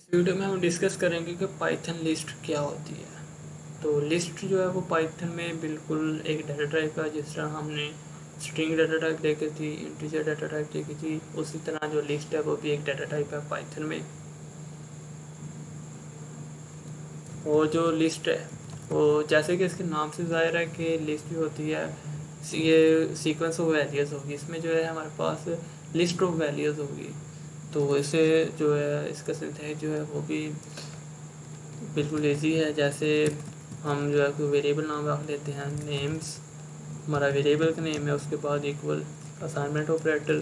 Video में हम discuss करेंगे कि पाइथन लिस्ट क्या होती है। तो लिस्ट जो है वो पाइथन में बिल्कुल एक डाटा टाइप का, जिस तरह हमने स्ट्रिंग डाटा टाइप देखी थी, इंटीजर डाटा टाइप देखी थी, उसी तरह जो लिस्ट है वो भी एक डाटा टाइप है पाइथन में। और जो लिस्ट है वो जैसे कि इसके नाम से ज़ाहिर है कि लिस्ट जो होती है ये सीक्वेंस ऑफ वैल्यूज़ होगी। इसमें जो है हमारे पास लिस्ट ऑफ वैल्यूज़ होगी। तो इसे जो है इसका सिंथेटिक जो है वो भी बिल्कुल ईजी है। जैसे हम जो है कोई वेरिएबल नाम रख लेते हैं, नेम्स हमारा वेरिएबल का नेम है, उसके बाद इक्वल असाइनमेंट ऑपरेटर,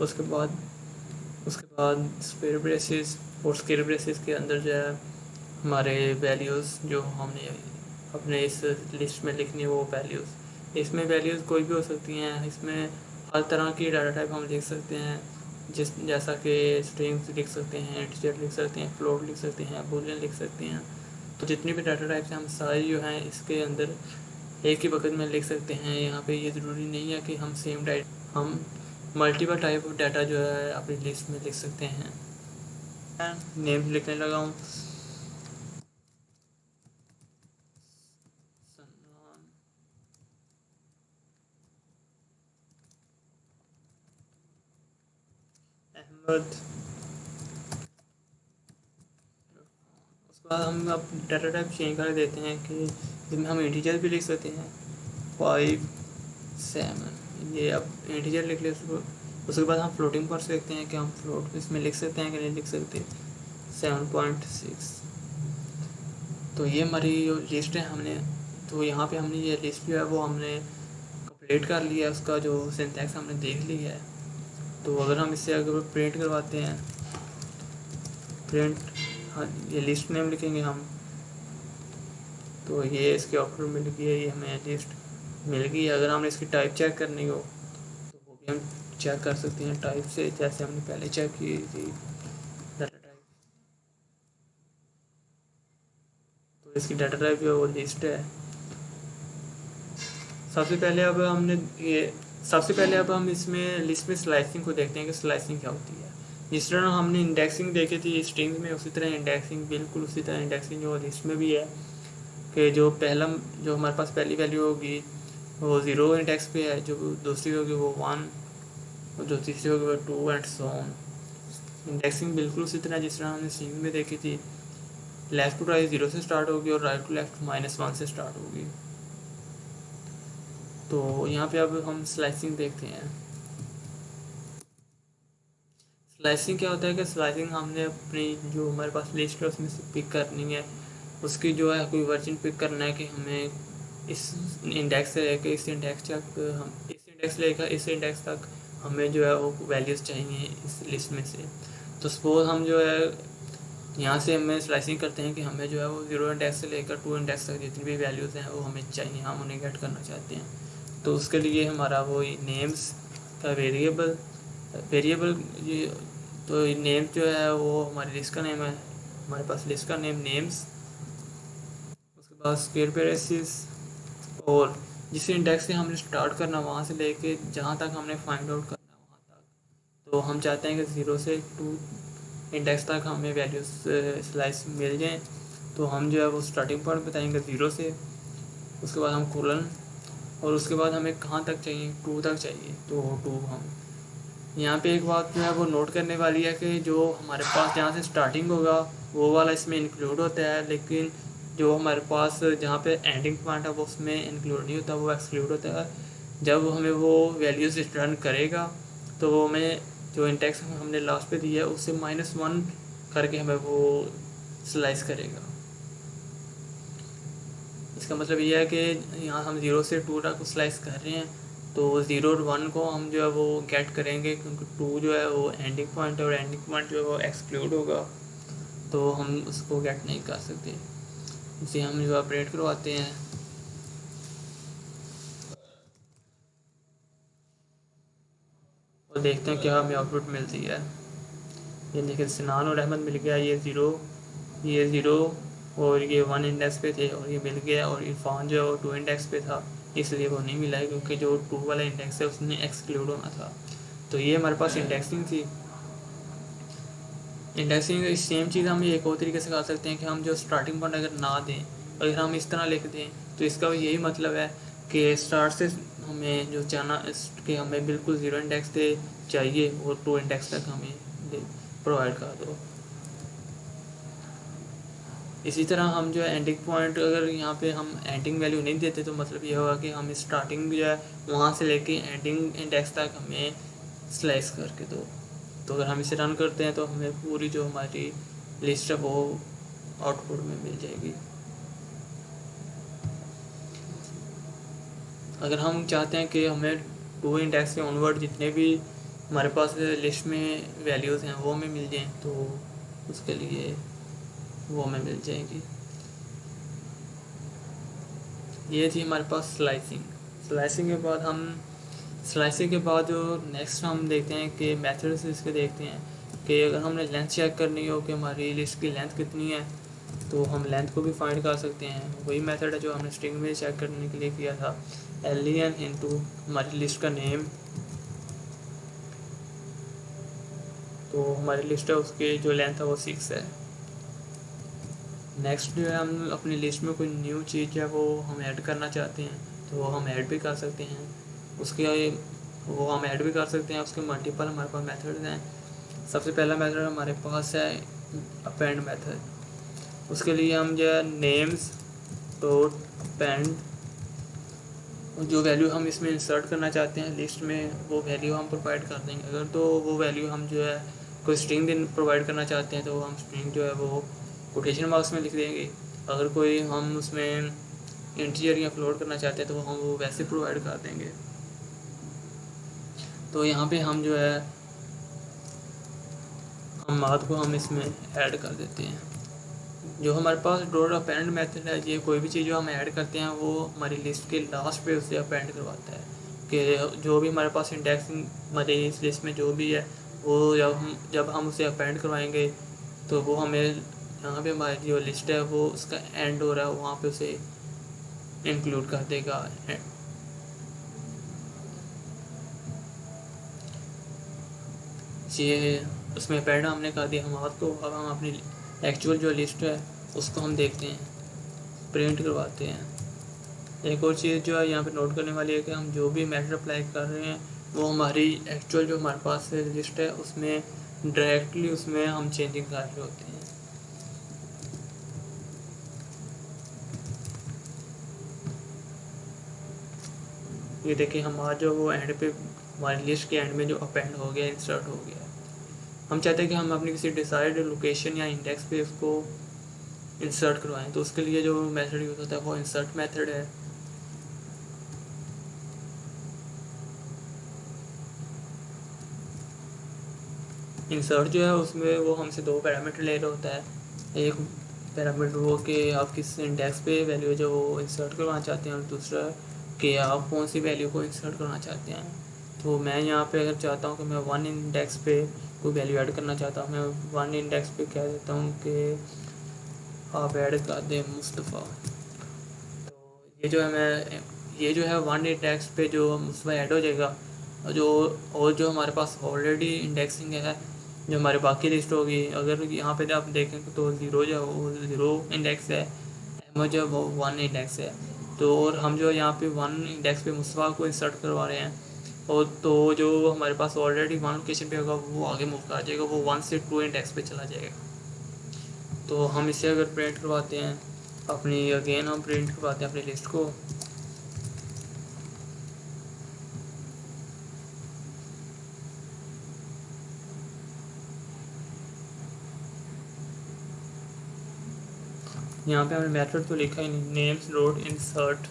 उसके बाद स्क्वायर ब्रेसेस, और स्क्वायर ब्रेसेस के अंदर जो है हमारे वैल्यूज़ जो हमने अपने इस लिस्ट में लिखनी है वो वैल्यूज़। इसमें वैल्यूज़ कोई भी हो सकती हैं। इसमें हर तरह की डाटा टाइप हम लिख सकते हैं, जैसा कि स्ट्रिंग्स लिख सकते हैं, इंटीजर लिख सकते हैं, फ्लोट लिख सकते हैं, बूलियन लिख सकते हैं। तो जितनी भी डाटा टाइप्स हैं हम सारी जो हैं इसके अंदर एक ही वक्त में लिख सकते हैं। यहाँ पे ये ज़रूरी नहीं है कि हम सेम डाटा, हम मल्टीपल टाइप ऑफ डाटा जो है अपनी लिस्ट में लिख सकते हैं। नेम लिखने लगा हूँ, सलमान अहमद। उसके बाद हम अब डाटा टाइप चेंज कर देते हैं कि इसमें हम इंटीजर भी लिख सकते हैं, 5 7, ये अब इंटीजर लिख ले। उसके बाद हम फ्लोटिंग कर सकते हैं कि हम फ्लोट इसमें लिख सकते हैं कि नहीं लिख सकते, 7.6। तो ये हमारी जो लिस्ट है हमने, तो यहाँ पे हमने ये लिस्ट जो है वो हमने कंप्लीट कर लिया है, उसका जो सिंटैक्स हमने देख लिया है। तो अगर हम इससे अगर प्रिंट करवाते हैं, प्रिंट, हाँ ये लिस्ट नेम लिखेंगे हम, तो ये इसके आउटपुट मिल गई है, ये हमें लिस्ट मिल गई है। अगर हमने इसकी टाइप चेक करनी हो तो वो भी हम चेक कर सकते हैं टाइप से, जैसे हमने पहले चेक की थी डाटा टाइप। तो इसकी डाटा टाइप जो है वो लिस्ट है। सबसे पहले अब हमने ये सबसे पहले अब हम इसमें लिस्ट में स्लाइसिंग को देखते हैं कि स्लाइसिंग क्या होती है। जिस तरह हमने इंडेक्सिंग देखी थी स्ट्रिंग में, उसी तरह इंडेक्सिंग, बिल्कुल उसी तरह इंडेक्सिंग जो लिस्ट में भी है कि जो हमारे पास पहली वैल्यू होगी वो 0 इंडेक्स पे है, जो दूसरी होगी वो 1, और जो तीसरी होगी वो 2 एंड सो ऑन। इंडेक्सिंग बिल्कुल उसी तरह जिस तरह हमने स्ट्रिंग में देखी थी, लेफ्ट टू राइट 0 से स्टार्ट होगी और राइट टू लेफ्ट -1 से स्टार्ट होगी। तो यहाँ पे अब हम स्लाइसिंग देखते हैं। स्लाइसिंग क्या होता है कि स्लाइसिंग हमने अपनी जो हमारे पास लिस्ट है उसमें से पिक करनी है, उसकी जो है कोई वर्जन पिक करना है कि हमें इस इंडेक्स से लेकर इस इंडेक्स तक, हम इस इंडेक्स लेकर इस इंडेक्स तक हमें जो है वो वैल्यूज़ चाहिए इस लिस्ट में से। तो सपोज हम जो है यहाँ से हमें स्लाइसिंग करते हैं कि हमें जो है वो 0 इंडेक्स से लेकर 2 इंडेक्स तक जितनी भी वैल्यूज़ हैं वो हमें चाहिए, हम उन्हें गेट करना चाहते हैं। तो उसके लिए हमारा वो नेम्स का वेरिएबल वेरिएबल ये, तो नेम जो है वो हमारी लिस्ट का नेम है, हमारे पास लिस्ट का नेम नेम्स, उसके बाद स्क्वायर ब्रेसेस, और जिस इंडेक्स से हमने स्टार्ट करना वहाँ से लेके जहाँ तक हमने फाइंड आउट करना वहाँ तक। तो हम चाहते हैं कि 0 से 2 इंडेक्स तक हमें वैल्यूज स्लाइस मिल जाएँ। तो हम जो है वो स्टार्टिंग पॉइंट बताएंगे 0 से, उसके बाद हम कोलन, और उसके बाद हमें कहाँ तक चाहिए, 2 तक चाहिए, तो 2 हम यहाँ पे एक बात जो है वो नोट करने वाली है कि जो हमारे पास जहाँ से स्टार्टिंग होगा वो वाला इसमें इंक्लूड होता है, लेकिन जो हमारे पास जहाँ पे एंडिंग पॉइंट है वो उसमें इंक्लूड नहीं होता, वो एक्सक्लूड होता है। जब हमें वो वैल्यूज़ रिटर्न करेगा तो वो हमें जो इंडेक्स हमने लास्ट पे दिया है उससे -1 करके हमें वो स्लाइस करेगा। इसका मतलब ये है कि यहाँ हम 0 से 2 तक स्लाइस कर रहे हैं, तो 0 और 1 को हम जो है वो गेट करेंगे, क्योंकि 2 जो है वो एंडिंग पॉइंट है और एंडिंग पॉइंट जो है वो एक्सक्लूड होगा, तो हम उसको गेट नहीं कर सकते। इसे हम जो ऑपरेट करवाते हैं, और देखते हैं क्या हमें आउटपुट मिलती है। ये देखिए सिनान और अहमद मिल गया, ये ज़ीरो और ये 1 इंडेक्स पे थे और ये मिल गया, और इरफान जो है वो 2 इंडेक्स पे था, इसलिए वो नहीं मिला है क्योंकि जो 2 वाला इंडेक्स है उसने एक्सक्लूड होना था। तो ये हमारे पास इंडेक्सिंग थी। इंडेक्सिंग सेम चीज़ हम एक और तरीके से कर सकते हैं कि हम जो स्टार्टिंग पॉइंट अगर ना दें, अगर हम इस तरह लिख दें, तो इसका यही मतलब है कि स्टार्ट से हमें जो चाहना कि हमें बिल्कुल ज़ीरो इंडेक्स दे चाहिए और 2 इंडेक्स तक हमें प्रोवाइड कर दो। इसी तरह हम जो है एंडिंग पॉइंट, अगर यहाँ पे हम एंडिंग वैल्यू नहीं देते तो मतलब ये होगा कि हम स्टार्टिंग जो है वहाँ से लेके एंडिंग इंडेक्स तक हमें स्लाइस करके दो। तो अगर हम इसे रन करते हैं तो हमें पूरी जो हमारी लिस्ट है वो आउटपुट में मिल जाएगी। अगर हम चाहते हैं कि हमें 2 इंडेक्स के ऑनवर्ड जितने भी हमारे पास लिस्ट में वैल्यूज़ हैं वो हमें मिल जाएँ, तो उसके लिए वो हमें मिल जाएगी। ये थी हमारे पास स्लाइसिंग। स्लाइसिंग के बाद जो नेक्स्ट हम देखते हैं कि मेथड्स इसके देखते हैं कि अगर हमने लेंथ चेक करनी हो कि हमारी लिस्ट की लेंथ कितनी है, तो हम लेंथ को भी फाइंड कर सकते हैं। वही मेथड है जो हमने स्ट्रिंग में चेक करने के लिए किया था, len इंटू हमारी लिस्ट का नेम। तो हमारी लिस्ट है उसकी जो लेंथ है वो 6 है। नेक्स्ट जो है हम अपनी लिस्ट में कोई न्यू चीज़ है वो हम ऐड करना चाहते हैं, तो हम ऐड भी कर सकते हैं। उसके मल्टीपल हमारे पास मेथड्स हैं। सबसे पहला मेथड हमारे पास है अपेंड मेथड। उसके लिए हम जो है नेम्स डॉट अपेंड, जो वैल्यू हम इसमें इंसर्ट करना चाहते हैं लिस्ट में वो वैल्यू हम प्रोवाइड कर देंगे। अगर तो वो वैल्यू हम जो है कोई स्ट्रिंग दिन प्रोवाइड करना चाहते हैं तो हम स्ट्रिंग जो है वो कोटेशन मार्क्स में लिख देंगे। अगर कोई हम उसमें इंटीजर या फ्लोट करना चाहते हैं तो हम वो वैसे प्रोवाइड कर देंगे। तो यहाँ पे हम जो है हम मार्क को हम इसमें ऐड कर देते हैं। जो हमारे पास डॉट अपेंड मेथड है, ये कोई भी चीज़ जो हम ऐड करते हैं वो हमारी लिस्ट के लास्ट पे उसे अपेंड करवाता है कि जो भी हमारे पास इंडेक्स हमारी इस लिस्ट में जो भी है वो जब हम उसे अपेंड करवाएंगे तो वो हमें यहाँ पे हमारी जो लिस्ट है वो उसका एंड हो रहा है वहाँ पे उसे इंक्लूड कर देगा। ये उसमें अपेंड हमने कर दिया हमारा। तो अब हम अपनी एक्चुअल जो लिस्ट है उसको हम देखते हैं, प्रिंट करवाते हैं। एक और चीज़ जो है यहाँ पे नोट करने वाली है कि हम जो भी मेथड अप्लाई कर रहे हैं वो हमारी एक्चुअल जो हमारे पास लिस्ट है उसमें डायरेक्टली उसमें हम चेंजिंग कर रहे होते हैं। ये देखिए हमारा जो वो एंड पे हमारी लिस्ट के एंड में जो अपेंड हो गया, इंसर्ट हो गया। हम चाहते हैं कि हम अपनी किसी डिसाइड लोकेशन या इंडेक्स पे उसको इंसर्ट करवाएं, तो उसके लिए जो मेथड यूज़ होता है वो इंसर्ट मेथड है। इंसर्ट जो है उसमें वो हमसे 2 पैरामीटर ले रहा होता है। एक पैरामीटर वो कि आप किस इंडेक्स पे वैल्यू जो वो इंसर्ट करवाना चाहते हैं और दूसरा कि आप कौन सी वैल्यू को इंसर्ट करना चाहते हैं। तो मैं यहाँ पे अगर चाहता हूँ कि मैं 1 इंडेक्स पे कोई वैल्यू ऐड करना चाहता हूँ, मैं 1 इंडेक्स पे कह देता हूँ कि आप ऐड कर दें मुस्तफ़ा। तो ये जो है 1 इंडेक्स पे जो मुस्तफ़ा ऐड हो जाएगा। जो हमारे पास ऑलरेडी इंडेक्सिंग है, जो हमारे बाकी लिस्ट होगी, अगर यहाँ पे आप देखें तो 0 जो वो 0 इंडेक्स है, अहमद जो वो 1 इंडेक्स है। तो और हम जो यहाँ पे 1 इंडेक्स पे मुस्तफ़ा को इंसर्ट करवा रहे हैं, और तो जो हमारे पास ऑलरेडी 1 लोकेशन पे होगा वो आगे मूव कर जाएगा, वो 1 से 2 इंडेक्स पे चला जाएगा। तो हम इसे अगर प्रिंट करवाते हैं हम प्रिंट करवाते हैं अपनी लिस्ट को। यहाँ पे हमने मेथड तो लिखा ही नहीं, नेम्स डॉट इंसर्ट।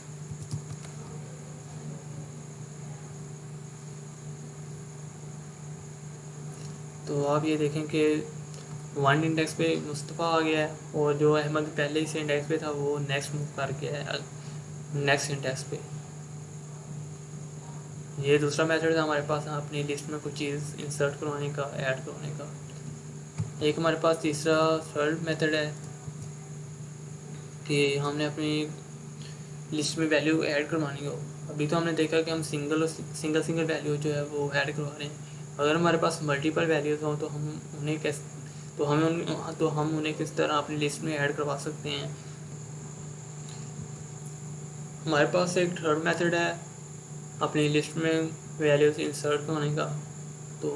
तो आप ये देखें कि 1 इंडेक्स पे मुस्तफ़ा आ गया है और जो अहमद पहले ही से इंडेक्स पे था वो नेक्स्ट मूव कर गया है नेक्स्ट इंडेक्स पे। ये दूसरा मेथड था हमारे पास अपनी लिस्ट में कुछ चीज़ इंसर्ट करवाने का, ऐड करवाने का। एक हमारे पास तीसरा थर्ड मेथड है कि हमने अपनी लिस्ट में वैल्यू ऐड करवानी हो। अभी तो हमने देखा कि हम सिंगल वैल्यू जो है वो ऐड करवा रहे हैं। अगर हमारे पास मल्टीपल वैल्यूज़ हों तो हम उन्हें तो हम उन्हें किस तरह अपनी लिस्ट में ऐड करवा सकते हैं। हमारे पास एक थर्ड मेथड है अपनी लिस्ट में वैल्यूज़ इंसर्ट करने का। तो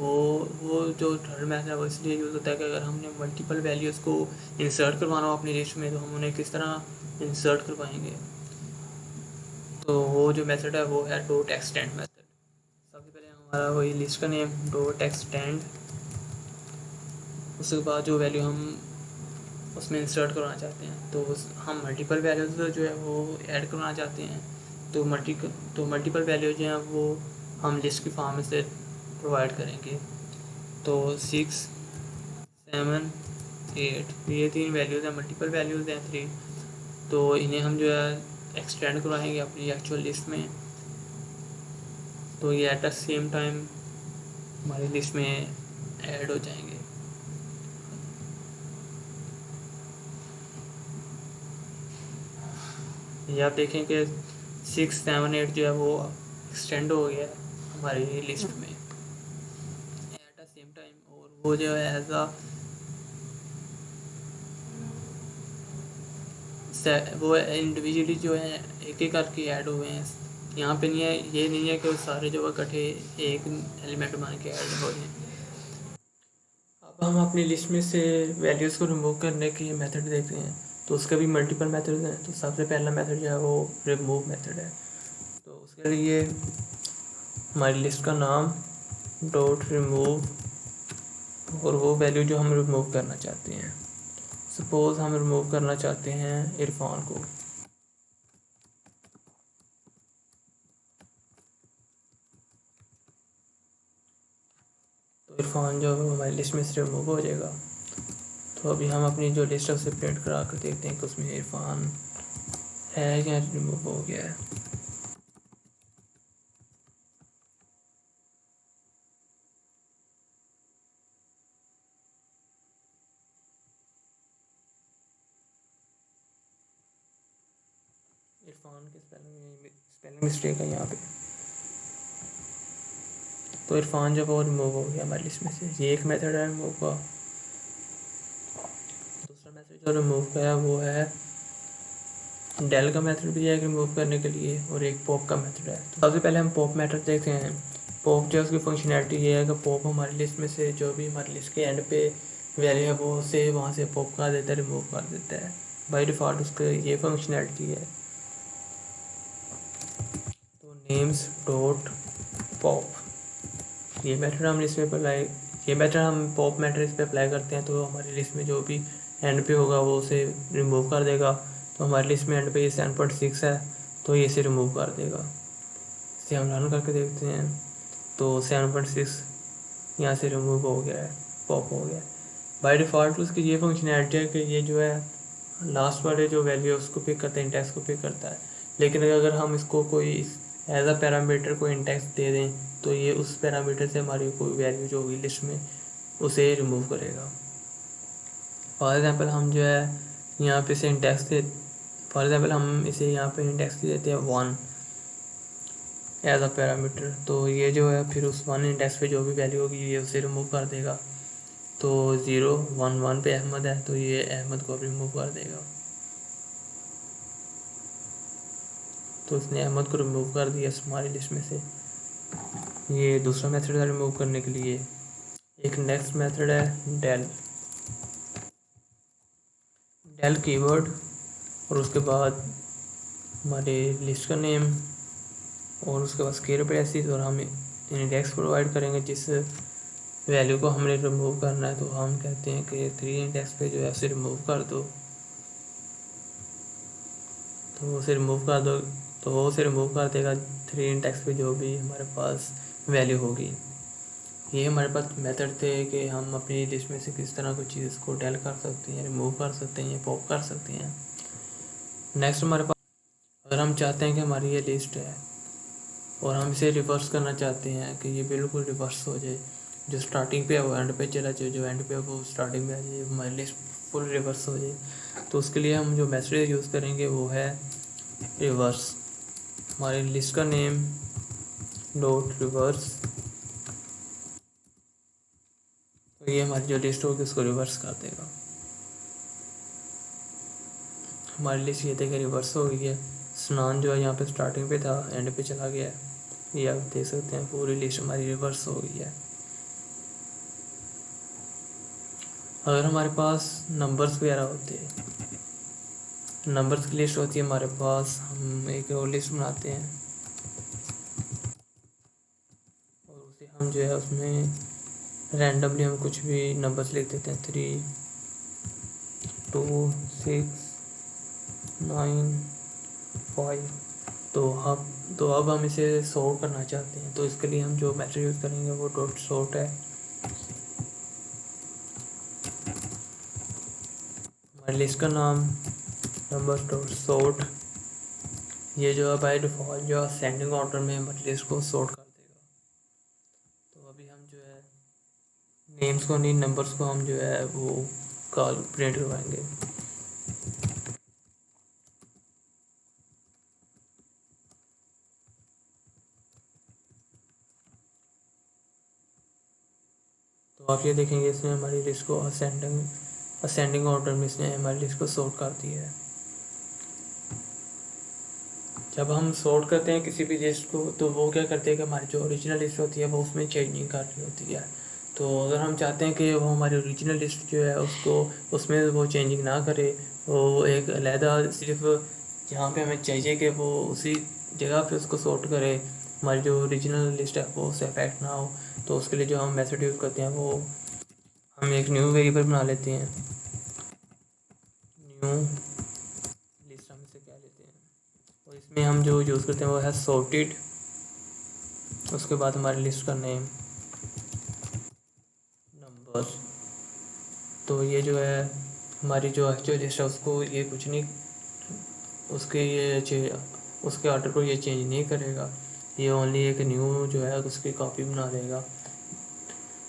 वो जो थर्ड मेथड है वो इसलिए यूज़ होता है कि अगर हमने मल्टीपल वैल्यूज़ को इंसर्ट करवाना हो अपनी लिस्ट में तो हम उन्हें किस तरह इंसर्ट करवाएंगे। तो वो जो मेथड है वो है डॉट एक्सटेंड मेथड। सबसे पहले हमारा वही लिस्ट का नेम डॉट एक्सटेंड, उसके बाद जो वैल्यू हम उसमें इंसर्ट करवाना चाहते हैं तो हम मल्टीपल वैल्यूज़ जो है वो ऐड करवाना चाहते हैं। तो मल्टीपल वैल्यू जो हैं वो हम लिस्ट की फॉर्म में से प्रोवाइड करेंगे। तो 6, 7, 8 ये 3 वैल्यूज़ हैं, मल्टीपल वैल्यूज़ हैं 3। तो इन्हें हम जो है एक्सटेंड करवाएंगे अपनी एक्चुअल लिस्ट में। तो ये एट द सेम टाइम हमारी लिस्ट में ऐड हो जाएंगे। ये आप देखें कि 6, 7, 8 जो है वो एक्सटेंड हो गया है हमारी लिस्ट में एट द सेम टाइम। और वो जो है एज वो इंडिविजुअली जो है एक एक करके ऐड हुए हैं। यहाँ पे नहीं है, ये नहीं है कि वो सारे जो है इकट्ठे एक एलिमेंट बना के ऐड हो रहे हैं। अब हम अपनी लिस्ट में से वैल्यूज़ को रिमूव करने की मेथड देखते हैं। तो उसके भी मल्टीपल मेथड हैं। तो सबसे पहला मेथड जो है वो रिमूव मेथड है। तो उसके लिए हमारी लिस्ट का नाम डॉट रिमूव और वो वैल्यू जो हम रिमूव करना चाहते हैं। सपोज़ हम रिमूव करना चाहते हैं इरफान को। तो इरफान जो है हमारी लिस्ट में से रिमूव हो जाएगा। तो अभी हम अपनी जो लिस्ट है उसे प्रिंट करा कर देखते हैं कि उसमें इरफान है या रिमूव हो गया है। इरफान के स्पेलिंग मिस्टेक है यहाँ पे। तो इरफान जो वो रिमूव हो गया हमारी लिस्ट में से। ये एक मेथड है रिमूव का। दूसरा मेथड जो रिमूव का है वो है डेल का मेथड भी है रिमूव करने के लिए, और एक पॉप का मेथड है। तो सबसे पहले हम पॉप मेथड देखते हैं। पॉप जो है उसकी फंक्शनैलिटी ये है कि पॉप हमारी लिस्ट में से जो भी हमारी लिस्ट के एंड पे वैल्यू है वो से वहाँ से पॉप कर देता है, रिमूव कर देता है। बाय डिफ़ॉल्ट उसका ये फंक्शनैलिटी है। तो नेम्स डॉट पॉप ये मेथड हम लिस्ट में अप्लाई ये मेथड हम पॉप मेथड इस पर अप्लाई करते हैं तो हमारी लिस्ट में जो भी एंड पे होगा वो उसे रिमूव कर देगा। तो हमारी लिस्ट में एंड पे ये 7.6 है तो ये इसे रिमूव कर देगा। इसे हम रन करके देखते हैं। तो 7.6 यहाँ से रिमूव हो गया है, पॉप हो गया है। बाय डिफ़ॉल्ट उसकी ये फंक्शनैलिटी है कि ये जो है लास्ट वाले जो वैल्यू है उसको पिक करता है, इंडेक्स को पिक करता है। लेकिन अगर हम इसको कोई एज अ पैरामीटर को इंडेक्स दे दें तो ये उस पैरामीटर से हमारी कोई वैल्यू जो होगी लिस्ट में उसे रिमूव करेगा। फॉर एग्ज़ाम्पल हम जो है यहाँ पे से इंडेक्स दे फॉर एग्ज़ाम्पल हम इसे यहाँ पे इंडेक्स दे देते हैं 1 एज अ पैरामीटर। तो ये जो है फिर उस 1 इंडेक्स पे जो भी वैल्यू होगी ये उसे रिमूव कर देगा। तो 0, 1, 1 पे अहमद है तो ये अहमद को रिमूव कर देगा। तो उसने अहमद को रिमूव कर दिया हमारी लिस्ट में से। ये दूसरा मेथड है रिमूव करने के लिए। एक नेक्स्ट मेथड है डेल कीवर्ड और उसके बाद हमारे लिस्ट का नेम और उसके बाद स्केलर ब्रेसिस और हम इंडेक्स प्रोवाइड करेंगे जिस वैल्यू को हमने रिमूव करना है। तो हम कहते हैं कि 3 इंडेक्स पे जो है उसे रिमूव कर दो। तो उसे रिमूव कर दो तो वो उसे रिमूव कर देगा 3 इंडेक्स पे जो भी हमारे पास वैल्यू होगी। ये हमारे पास मेथड थे कि हम अपनी लिस्ट में से किस तरह कोई चीज़ को डेल कर सकते हैं, रिमूव कर सकते हैं या पॉप कर सकते हैं। नेक्स्ट हमारे पास अगर हम चाहते हैं कि हमारी ये लिस्ट है और हम इसे रिवर्स करना चाहते हैं कि ये बिल्कुल रिवर्स हो जाए, जो स्टार्टिंग पे है वो एंड पे चला जाए, जो एंड पे है वो स्टार्टिंग में आ जाए, हमारी लिस्ट फुल रिवर्स हो जाए। तो उसके लिए हम जो मेथड यूज़ करेंगे वो है रिवर्स। हमारी लिस्ट का नेम डॉट रिवर्स। तो तो ये हमारी जो लिस्ट होगी उसको रिवर्स कर देगा। हमारी लिस्ट ये देखिए रिवर्स हो गई है। स्नान जो है यहाँ पे स्टार्टिंग पे था, एंड पे चला गया है। ये आप देख सकते हैं पूरी लिस्ट हमारी रिवर्स हो गई है। अगर हमारे पास नंबर्स वगैरह होते हैं, नंबर्स की लिस्ट होती है हमारे पास, हम एक और लिस्ट बनाते हैं और उसे हम जो है उसमें रैंडमली हम कुछ भी नंबर्स लिख देते हैं, 3, 2, 6, 9, 5। तो अब हम इसे सॉर्ट करना चाहते हैं, तो इसके लिए हम जो मेथड यूज़ करेंगे वो डॉट सॉर्ट है। हमारी लिस्ट का नाम नंबर डॉट सॉर्ट, ये जो है बाय डिफ़ॉल्ट जो असेंडिंग ऑर्डर में हमारी लिस्ट को सॉर्ट कर देगा। तो अभी हम जो है नेम्स को नहीं, नंबर्स को हम जो है वो कॉल प्रिंट करवाएंगे। तो आप ये देखेंगे इसने हमारी लिस्ट को असेंडिंग ऑर्डर में इसने हमारी लिस्ट को सॉर्ट कर दिया है। जब हम सॉर्ट करते हैं किसी भी लिस्ट को, तो वो क्या करते हैं कि हमारी जो ओरिजिनल लिस्ट होती है वो उसमें चेंजिंग कर रही होती है। तो अगर हम चाहते हैं कि वो हमारी ओरिजिनल लिस्ट जो है उसको उसमें वो चेंजिंग ना करे, वो एक अलहदा सिर्फ जहाँ पे हमें चाहिए कि वो उसी जगह पे उसको सॉर्ट करे, हमारी जो ओरिजिनल लिस्ट है वो उससे अफेक्ट ना हो, तो उसके लिए जो हम मेथड यूज़ करते हैं वो हम एक न्यू वेरिएबल बना लेते हैं। न्यू लिस्ट हम इसे क्या लेते हैं, और इसमें हम जो यूज़ करते हैं वो है सॉर्टेड। उसके बाद हमारी लिस्ट का नेम नंबर। तो ये जो है हमारी जो एक्चुअल लिस्ट है उसको ये कुछ नहीं, उसके ऑर्डर को ये चेंज नहीं करेगा, ये ओनली एक न्यू जो है उसकी कॉपी बना देगा।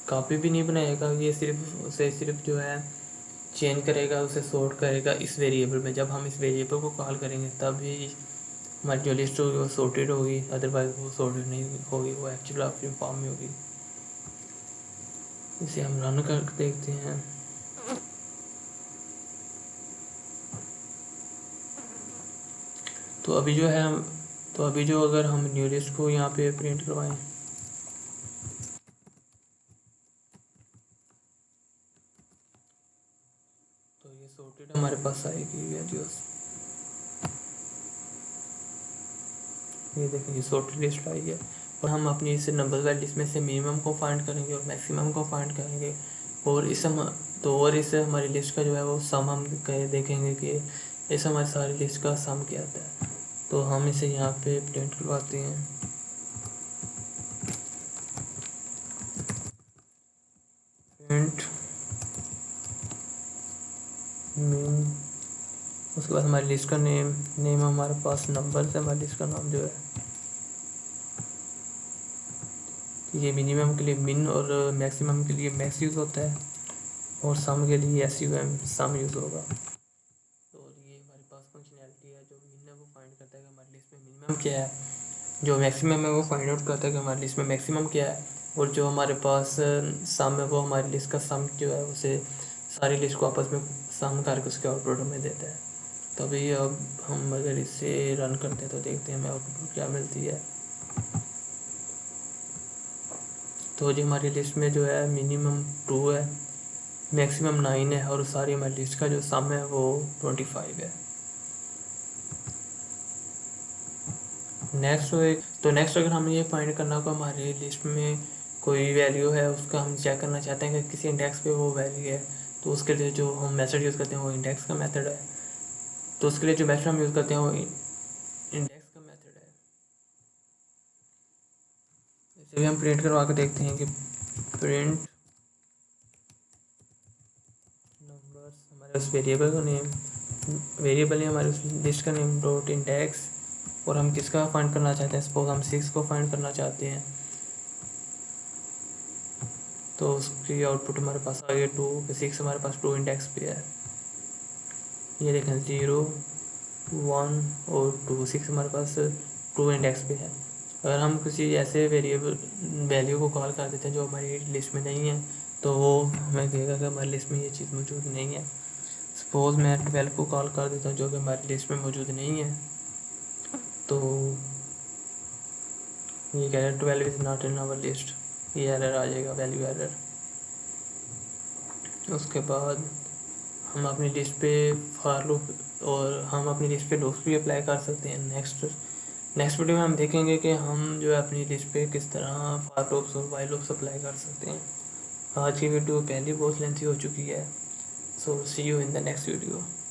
कॉपी भी नहीं बनाएगा, ये सिर्फ जो है चेंज करेगा, उसे सॉर्ट करेगा इस वेरिएबल में। जब हम इस वेरिएबल को कॉल करेंगे तभी हमारी जो लिस्ट होगी वो सॉर्टेड होगी, अदरवाइज वो सॉर्टेड नहीं होगी, वो एक्चुअल अपनी फॉर्म में होगी। इसे हम रन कर देखते हैं। तो अभी जो है तो अभी जो अगर हम न्यू लिस्ट को यहाँ पे प्रिंट करवाएं, तो ये सॉर्टेड हमारे पास आएगी वैल्यूज। ये देखिए ये सॉर्टेड लिस्ट आई है, और हम अपनी इस नंबर वाली लिस्ट में से मिनिमम को फाइंड करेंगे और मैक्सिमम को फाइंड करेंगे, और इस हमारी लिस्ट का जो है वो सम हम देखेंगे कि इस हमारी सारी लिस्ट का सम क्या आता है। तो हम इसे यहाँ पे प्रिंट करवाते हैं। प्रिंट मीन, उसके बाद हमारी लिस्ट का नेम हमारे पास नंबर से हमारी लिस्ट का नाम जो है, ये मिनिमम के लिए मिन और मैक्सिमम के लिए मैक्स यूज़ होता है, और सम के लिए SUM सम यूज़ होगा। तो ये हमारे पास फंक्शनैलिटी है, जो मिन है वो फाइंड करता है कि हमारी लिस्ट में मिनिमम क्या है, जो मैक्सिमम है वो फाइंड आउट करता है कि हमारी लिस्ट में मैक्सिमम क्या है, और जो हमारे पास सम है वो हमारी लिस्ट का सम जो है उसे सारी लिस्ट को आपस में सम करके उसके आउटपुट में देता है। तो अभी अब हम अगर इसे रन करते हैं तो देखते हैं हमें आउटपुट क्या मिलती है। तो जो हमारी लिस्ट में जो है मिनिमम 2 है, मैक्सिमम 9 है, और सारी हमारी लिस्ट का जो सम है वो 25 है। नेक्स्ट अगर हमें ये फाइंड करना होगा हमारी लिस्ट में कोई वैल्यू है, उसका हम चेक करना चाहते हैं कि किसी इंडेक्स पे वो वैल्यू है, तो उसके लिए जो हम मेथड यूज़ करते हैं वो इंडेक्स का मेथड है। तो उसके लिए जो मेथड हम यूज़ करते हैं वो इंडेक्स का मेथड है। इसे भी हम प्रिंट करवा के देखते हैं कि प्रिंट नंबर्स, हमारे उस वेरिएबल का नेम, वेरिएबल है हमारे उस लिस्ट का नेम डॉट इंडेक्स, और हम किसका फाइंड करना चाहते हैं, सपोज हम 6 को फाइंड करना चाहते हैं, तो उसकी आउटपुट हमारे पास आ गया 2, 6 हमारे पास 2 इंडेक्स पे है। ये देखें 0, 1 और 2, 6 हमारे पास 2 इंडेक्स पे है। अगर हम किसी ऐसे वेरिएबल वैल्यू को कॉल कर देते हैं जो हमारी लिस्ट में नहीं है, तो हमें कहेगा कि हमारी लिस्ट में ये चीज़ मौजूद नहीं है। सपोज़ मैं 12 को कॉल कर देता हूँ जो कि हमारी लिस्ट में मौजूद नहीं है, तो ये कह रहा है 12 is not in our list, ये एरर आ जाएगा, वैल्यू एरर। उसके बाद हम अपनी लिस्ट पे फॉर लूप और हम अपनी लिस्ट पे लूप्स भी अप्लाई कर सकते हैं। नेक्स्ट वीडियो में हम देखेंगे कि हम जो है अपनी लिस्ट पे किस तरह फॉर लूप्स और व्हाइल लूप्स अप्लाई कर सकते हैं। आज की वीडियो पहले बहुत लेंथी हो चुकी है, so see you in the next video.